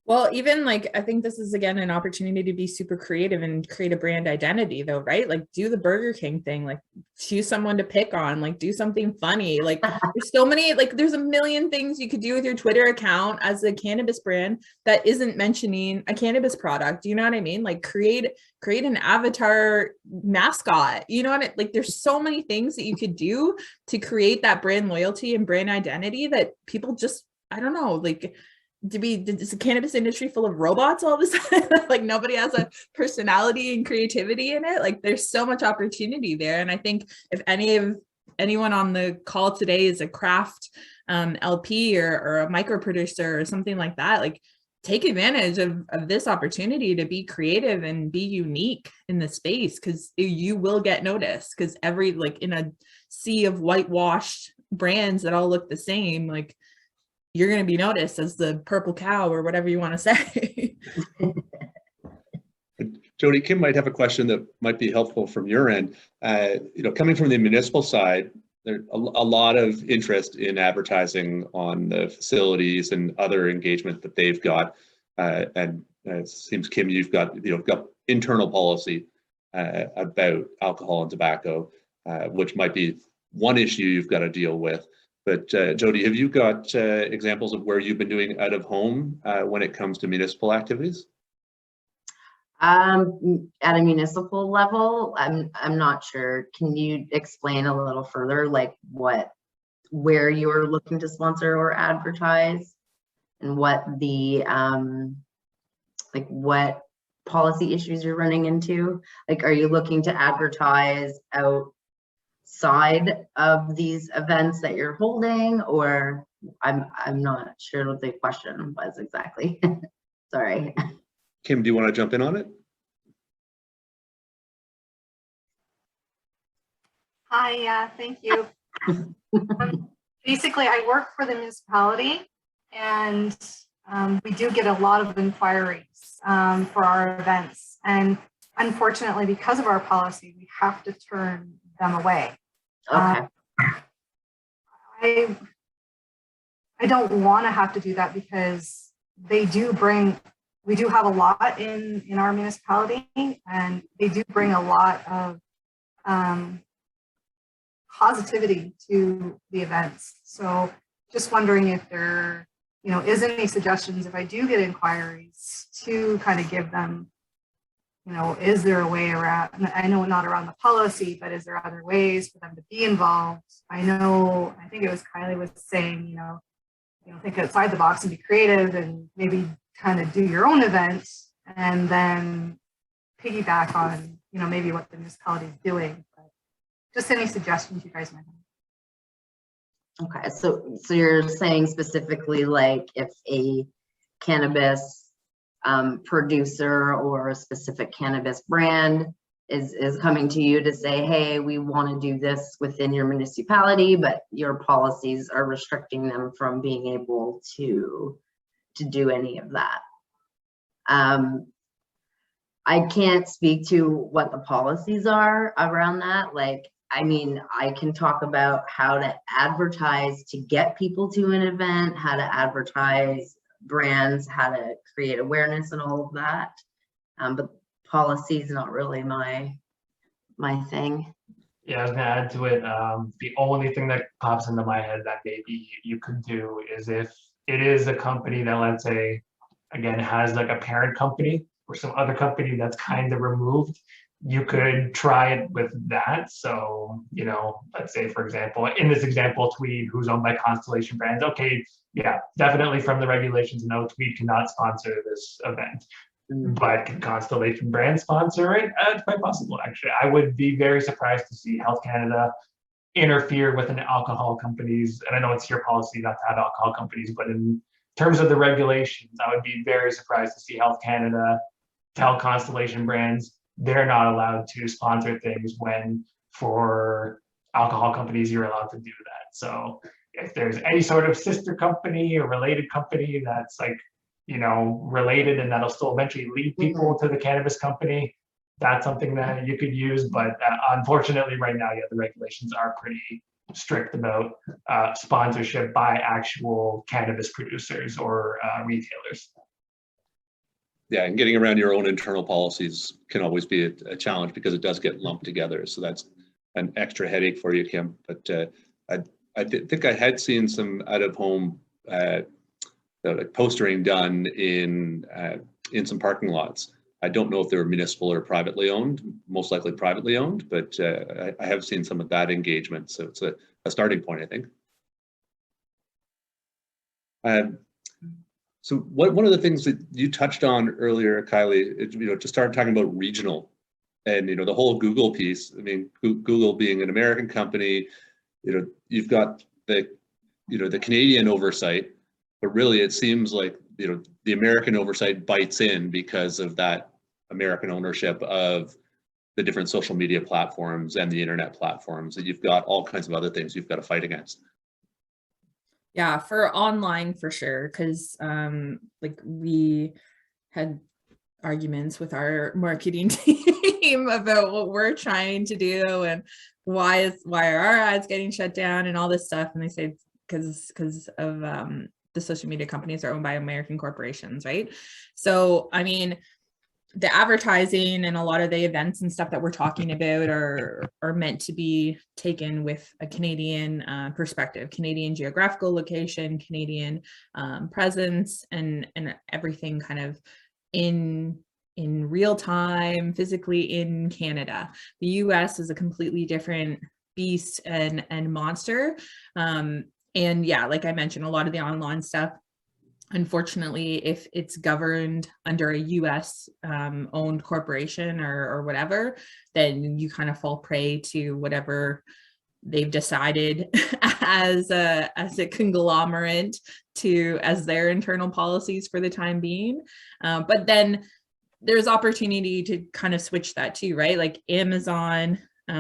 Well, even like, I think this is, again, an opportunity to be super creative and create a brand identity though, right? Like, do the Burger King thing, like choose someone to pick on, like do something funny. Like there's so many, like there's a million things you could do with your Twitter account as a cannabis brand that isn't mentioning a cannabis product. Do you know what I mean? Like create an avatar mascot, you know what I, like there's so many things that you could do to create that brand loyalty and brand identity that people just, I don't know, like, is the cannabis industry full of robots all of a sudden? Like nobody has a personality and creativity in it. Like there's so much opportunity there. And I think if anyone on the call today is a craft LP or a micro producer or something like that, like take advantage of this opportunity to be creative and be unique in the space, because you will get noticed, because like in a sea of whitewashed brands that all look the same, like you're going to be noticed as the purple cow or whatever you want to say. Jody, Kim might have a question that might be helpful from your end. Coming from the municipal side, there's a lot of interest in advertising on the facilities and other engagement that they've got. And it seems, Kim, you've got internal policy about alcohol and tobacco, which might be one issue you've got to deal with. But Jody, have you got examples of where you've been doing out of home when it comes to municipal activities? At a municipal level, I'm not sure. Can you explain a little further, like where you're looking to sponsor or advertise, and what the like what policy issues you're running into? Like, are you looking to advertise outside of these events that you're holding, or I'm not sure what the question was exactly. Sorry. Kim, do you want to jump in on it? Hi, yeah, thank you. Basically, I work for the municipality, and we do get a lot of inquiries for our events. And unfortunately, because of our policy, we have to turn them away. Okay. I don't want to have to do that, because we do have a lot in our municipality, and they do bring a lot of positivity to the events. So just wondering if there, is any suggestions if I do get inquiries to kind of give them, is there a way around, and I know not around the policy, but is there other ways for them to be involved? I think it was Kylie was saying, think outside the box and be creative and maybe kind of do your own event and then piggyback on, maybe what the municipality is doing. But just any suggestions you guys might have. Okay, so you're saying specifically like if a cannabis producer or a specific cannabis brand is coming to you to say, hey, we want to do this within your municipality, but your policies are restricting them from being able to do any of that. I can't speak to what the policies are around that. Like, I mean, I can talk about how to advertise to get people to an event, how to advertise brands, how to create awareness and all of that. But policy is not really my thing. Yeah, I was gonna add to it. The only thing that pops into my head that maybe you could do is if it is a company that, let's say, again, has like a parent company or some other company that's kind of removed, you could try it with that. So, let's say, for example, in this example, Tweed, who's owned by Constellation Brands. Okay, yeah, definitely from the regulations, no, Tweed cannot sponsor this event. But can Constellation Brands sponsor it? It's quite possible, actually. I would be very surprised to see Health Canada interfere with an alcohol companies, and I know it's your policy not to have alcohol companies, but in terms of the regulations, I would be very surprised to see Health Canada tell Constellation Brands they're not allowed to sponsor things when for alcohol companies, you're allowed to do that. So if there's any sort of sister company or related company that's like, related and that'll still eventually lead people to the cannabis company, that's something that you could use. But unfortunately right now, the regulations are pretty strict about sponsorship by actual cannabis producers or retailers. Yeah, and getting around your own internal policies can always be a challenge because it does get lumped together. So that's an extra headache for you, Kim. But I think I had seen some out-of-home like postering done in some parking lots. I don't know if they were municipal or privately owned, most likely privately owned, but I have seen some of that engagement. So it's a starting point, I think. So one of the things that you touched on earlier, Kylie, to start talking about regional and, the whole Google piece. I mean, Google being an American company, you've got the Canadian oversight, but really it seems like, the American oversight bites in because of that American ownership of the different social media platforms and the internet platforms, that you've got all kinds of other things you've got to fight against. Yeah, for online for sure, because like we had arguments with our marketing team about what we're trying to do and why are our ads getting shut down and all this stuff, and they say because of the social media companies are owned by American corporations, right? So I mean, the advertising and a lot of the events and stuff that we're talking about are meant to be taken with a Canadian perspective, Canadian geographical location, Canadian presence, and everything kind of in real time, physically in Canada. The US is a completely different beast and monster. And yeah, like I mentioned, a lot of the online stuff, unfortunately, if it's governed under a US owned corporation or whatever, then you kind of fall prey to whatever they've decided as a conglomerate as their internal policies for the time being. But then there's opportunity to kind of switch that too, right? Like Amazon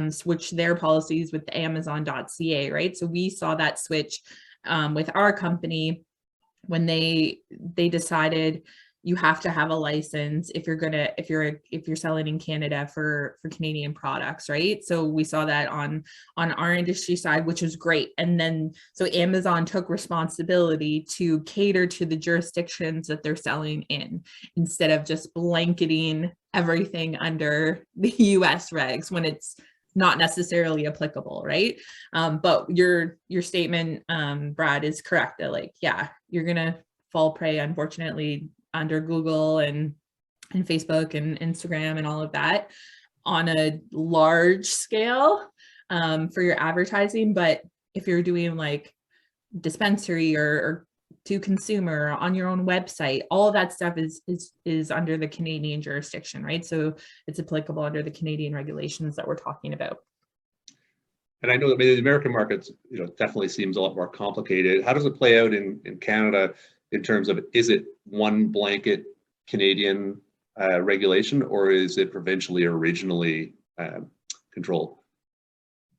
switch their policies with the Amazon.ca, right? So we saw that switch with our company when they decided you have to have a license if you're selling in Canada for Canadian products, right? So we saw that on our industry side, which was great. And then so Amazon took responsibility to cater to the jurisdictions that they're selling in, instead of just blanketing everything under the US regs when it's not necessarily applicable, right? But your statement, Brad, is correct that like, yeah, you're gonna fall prey, unfortunately, under Google and Facebook and Instagram and all of that on a large scale for your advertising. But if you're doing like dispensary or to consumer on your own website, all of that stuff is under the Canadian jurisdiction, right? So it's applicable under the Canadian regulations that we're talking about. And I know that maybe the American markets, definitely seems a lot more complicated. How does it play out in Canada in terms of, is it one blanket Canadian regulation, or is it provincially or regionally controlled?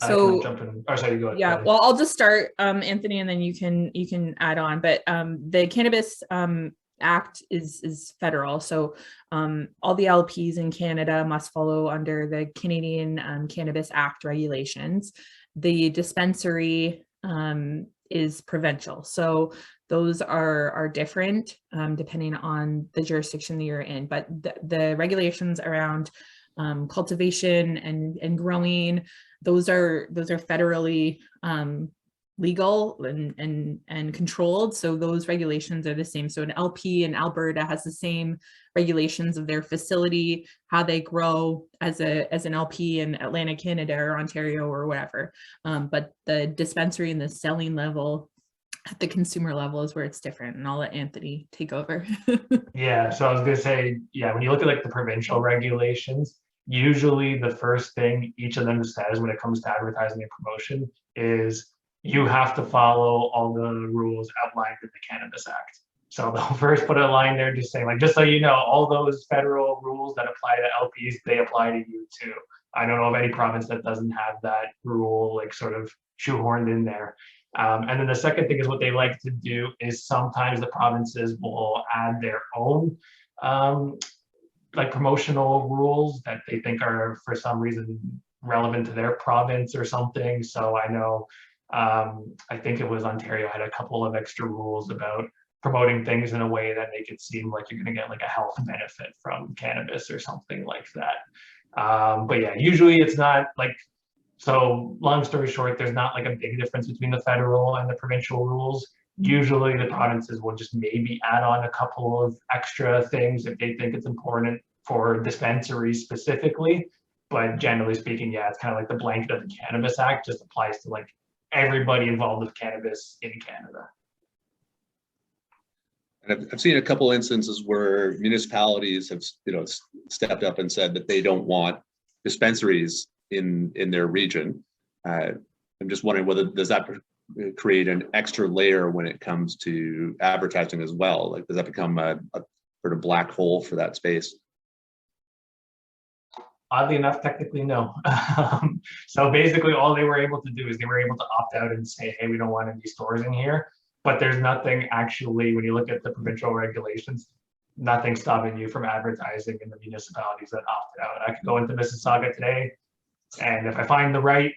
So jump in. Oh, sorry, go ahead. Yeah, well, I'll just start, Anthony, and then you can add on. But the Cannabis Act is federal, so all the LPs in Canada must follow under the Canadian Cannabis Act regulations. The dispensary is provincial, so those are different depending on the jurisdiction that you're in. But the regulations around cultivation and growing, those are federally legal and controlled. So those regulations are the same. So an LP in Alberta has the same regulations of their facility, how they grow as an LP in Atlantic Canada or Ontario or whatever. But the dispensary and the selling level at the consumer level is where it's different. And I'll let Anthony take over. Yeah, so I was gonna say, yeah, when you look at like the provincial regulations, usually the first thing each of them says when it comes to advertising and promotion is you have to follow all the rules outlined in the Cannabis Act. So they'll first put a line there just saying, like, just so you know, all those federal rules that apply to LPs, they apply to you too. I don't know of any province that doesn't have that rule like sort of shoehorned in there. And then the second thing is what they like to do is sometimes the provinces will add their own like promotional rules that they think are for some reason relevant to their province or something. So I know, I think it was Ontario had a couple of extra rules about promoting things in a way that make it seem like you're going to get like a health benefit from cannabis or something like that. But yeah, usually it's not like, so long story short, there's not like a big difference between the federal and the provincial rules. Usually the provinces will just maybe add on a couple of extra things if they think it's important for dispensaries specifically. But generally speaking, yeah, it's kind of like the blanket of the Cannabis Act just applies to like everybody involved with cannabis in Canada. And I've seen a couple instances where municipalities have, stepped up and said that they don't want dispensaries in their region. I'm just wondering whether does that create an extra layer when it comes to advertising as well? Like, does that become a sort of black hole for that space? Oddly enough, technically, no. So basically all they were able to do is they were able to opt out and say, hey, we don't want any stores in here. But there's nothing actually, when you look at the provincial regulations, nothing stopping you from advertising in the municipalities that opted out. I could go into Mississauga today, and if I find the right,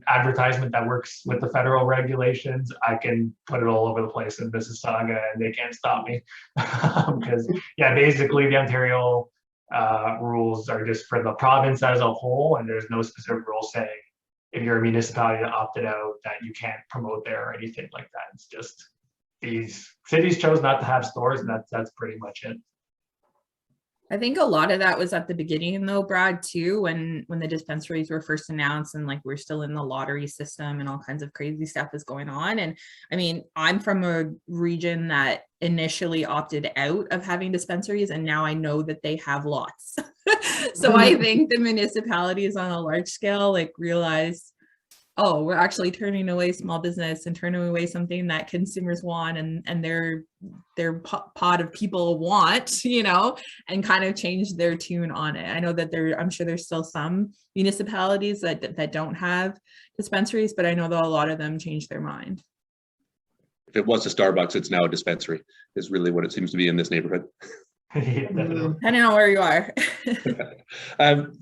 advertisement that works with the federal regulations, I can put it all over the place in Mississauga and they can't stop me. Because yeah, basically the Ontario rules are just for the province as a whole, and there's no specific rule saying if you're a municipality that opted out that you can't promote there or anything like that. It's just these cities chose not to have stores, and that's pretty much it. I think a lot of that was at the beginning though, Brad, too, when the dispensaries were first announced and like we're still in the lottery system and all kinds of crazy stuff is going on. And I mean, I'm from a region that initially opted out of having dispensaries, and now I know that they have lots. So I think the municipalities on a large scale like realize, oh, we're actually turning away small business and turning away something that consumers want and their pot of people want, and kind of change their tune on it. I know that I'm sure there's still some municipalities that don't have dispensaries, but I know that a lot of them changed their mind. If it was a Starbucks, it's now a dispensary, is really what it seems to be in this neighborhood. Yeah, definitely. Depending on where you are.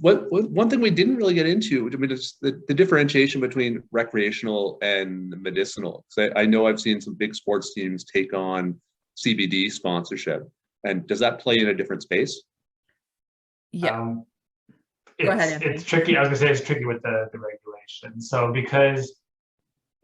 One thing we didn't really get into, I mean, is the differentiation between recreational and medicinal. So I know I've seen some big sports teams take on CBD sponsorship, and does that play in a different space? Yeah. Go ahead, Anthony. it's tricky. I was gonna say it's tricky with the regulation. So because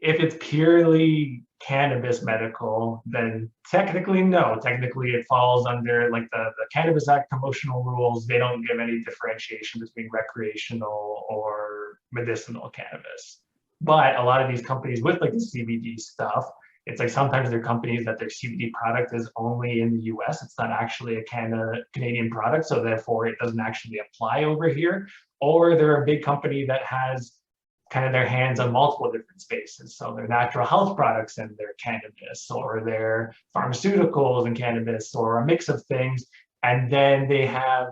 if it's purely cannabis medical, then technically no. Technically, it falls under like the Cannabis Act promotional rules. They don't give any differentiation between recreational or medicinal cannabis. But a lot of these companies with like the CBD stuff, it's like sometimes they're companies that their CBD product is only in the US. It's not actually a Canadian product, so therefore it doesn't actually apply over here. Or they're a big company that has kind of their hands on multiple different spaces. So their natural health products and their cannabis, or their pharmaceuticals and cannabis, or a mix of things. And then they have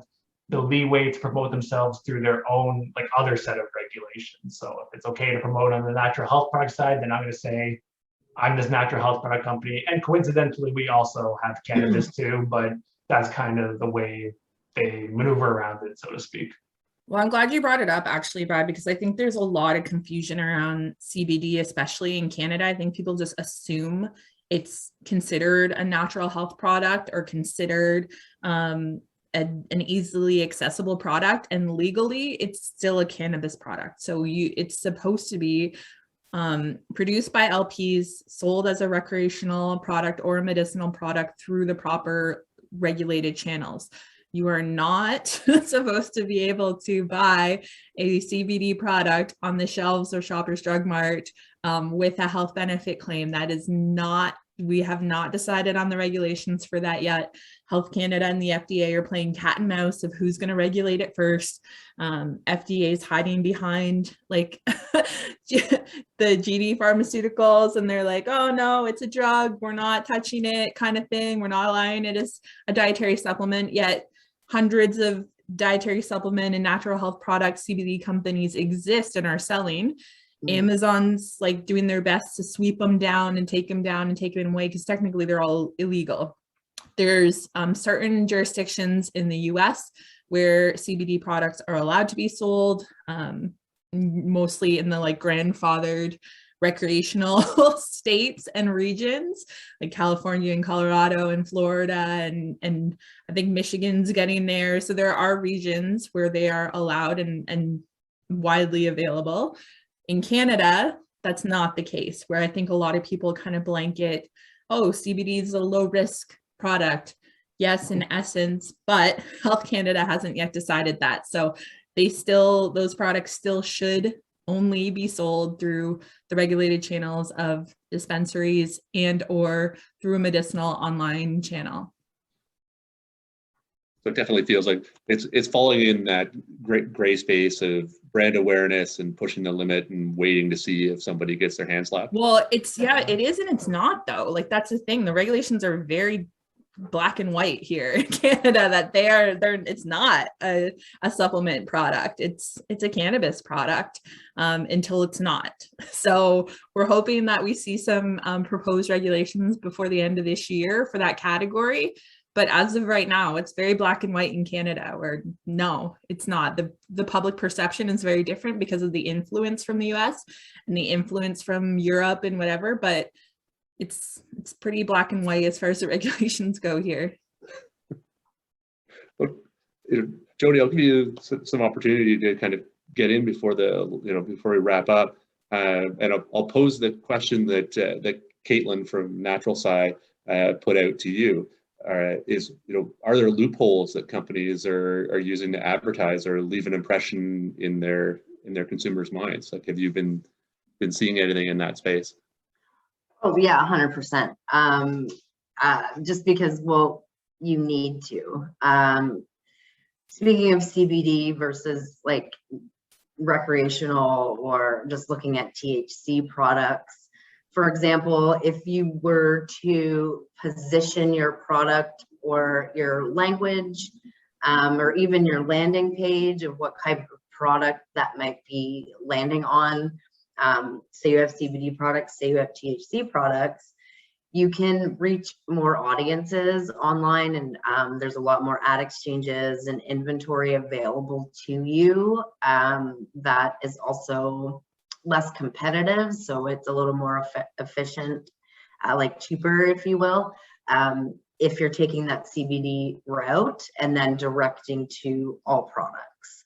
the leeway to promote themselves through their own like other set of regulations. So if it's okay to promote on the natural health product side, then I'm going to say I'm this natural health product company. And coincidentally, we also have cannabis too, but that's kind of the way they maneuver around it, so to speak. Well, I'm glad you brought it up actually, Brad, because I think there's a lot of confusion around CBD, especially in Canada. I think people just assume it's considered a natural health product or considered an easily accessible product, and legally it's still a cannabis product. So it's supposed to be produced by LPs, sold as a recreational product or a medicinal product through the proper regulated channels. You are not supposed to be able to buy a CBD product on the shelves of Shoppers Drug Mart with a health benefit claim. That is not, we have not decided on the regulations for that yet. Health Canada and the FDA are playing cat and mouse of who's going to regulate it first. FDA is hiding behind like the GD pharmaceuticals, and they're like, oh no, it's a drug, we're not touching it kind of thing. We're not allowing it as a dietary supplement, yet hundreds of dietary supplement and natural health products, CBD companies exist and are selling. Amazon's like doing their best to sweep them down and take them away, because technically they're all illegal. There's certain jurisdictions in the US where CBD products are allowed to be sold, mostly in the like grandfathered recreational states and regions like California and Colorado and Florida, and I think Michigan's getting there. So there are regions where they are allowed and widely available. In Canada, that's not the case, where I think a lot of people kind of blanket, oh, CBD is a low risk product. Yes, in essence, but Health Canada hasn't yet decided that. So those products still should only be sold through the regulated channels of dispensaries and or through a medicinal online channel. So it definitely feels like it's falling in that great gray space of brand awareness and pushing the limit and waiting to see if somebody gets their hands slapped. Well, it is and it's not though. Like that's the thing. The regulations are very black and white here in Canada, that it's not a supplement product. It's a cannabis product until it's not. So we're hoping that we see some proposed regulations before the end of this year for that category. But as of right now, it's very black and white in Canada, where no, it's not. The public perception is very different because of the influence from the US and the influence from Europe and whatever, but it's pretty black and white as far as the regulations go here. Well, Jody, I'll give you some opportunity to kind of get in before before we wrap up, and I'll pose the question that Caitlin from Natural Sci put out to you. Is are there loopholes that companies are using to advertise or leave an impression in their consumers' minds? Like, have you been seeing anything in that space? Oh yeah, 100%. Just because, well, you need to. Speaking of CBD versus like recreational or just looking at THC products, for example, if you were to position your product or your language or even your landing page of what type of product that might be landing on, say you have CBD products, say you have THC products, you can reach more audiences online, and there's a lot more ad exchanges and inventory available to you that is also less competitive, so it's a little more efficient, like cheaper, if you will, if you're taking that CBD route and then directing to all products.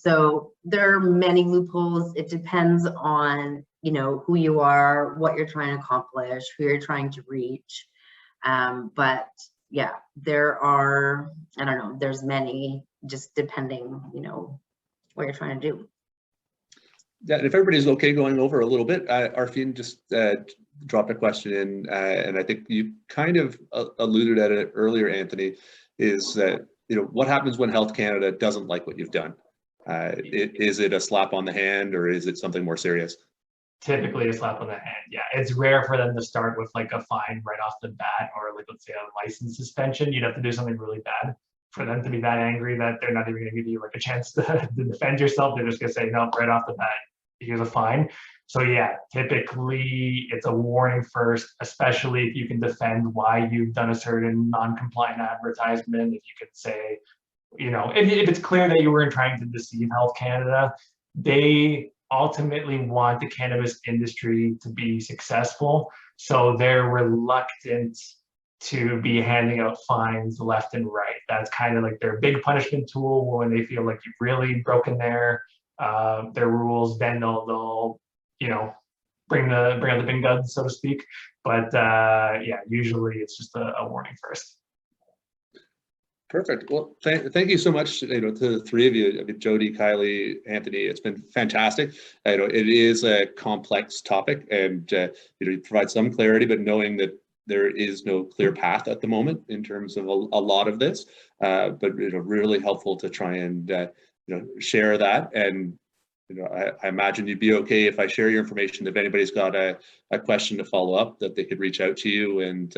So there are many loopholes. It depends on, you know, who you are, what you're trying to accomplish, who you're trying to reach. But yeah, there are, I don't know, there's many, just depending, you know, what you're trying to do. Yeah, and if everybody's okay going over a little bit, Arfine just dropped a question in, and I think you kind of alluded at it earlier, Anthony, is that, you know, what happens when Health Canada doesn't like what you've done? Is it a slap on the hand, or is it something more serious? Typically a slap on the hand. Yeah, it's rare for them to start with like a fine right off the bat, or like, let's say, a license suspension. You'd have to do something really bad for them to be that angry that they're not even going to give you like a chance to defend yourself. They're just going to say, no, right off the bat, here's a fine. So yeah, typically it's a warning first, especially if you can defend why you've done a certain non-compliant advertisement. If you could say, you know, if it's clear that you weren't trying to deceive Health Canada, they ultimately want the cannabis industry to be successful. So they're reluctant to be handing out fines left and right. That's kind of like their big punishment tool. When they feel like you've really broken their rules, then they'll you know, bring out the big guns, so to speak. But yeah, usually it's just a warning first. Perfect. Well, thank you so much, you know, to the three of you. I mean, Jody, Kylie, Anthony. It's been fantastic. I know it is a complex topic, and you know, you provide some clarity, but knowing that there is no clear path at the moment in terms of a lot of this, but you know, really helpful to try and you know, share that. And you know, I imagine you'd be okay if I share your information. If anybody's got a question to follow up, that they could reach out to you and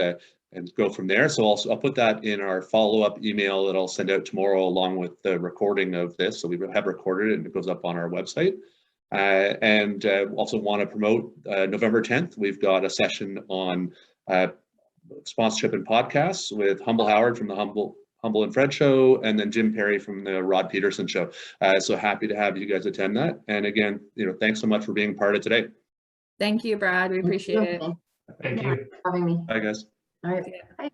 go from there. So I'll put that in our follow-up email that I'll send out tomorrow, along with the recording of this. So we have recorded it and it goes up on our website. And also want to promote November 10th. We've got a session on sponsorship and podcasts with Humble Howard from the Humble and Fred show, and then Jim Perry from the Rod Peterson show. So happy to have you guys attend that. And again, you know, thanks so much for being part of today. Thank you, Brad. We appreciate it. Thank you. For having me. Bye, guys. All right. Bye.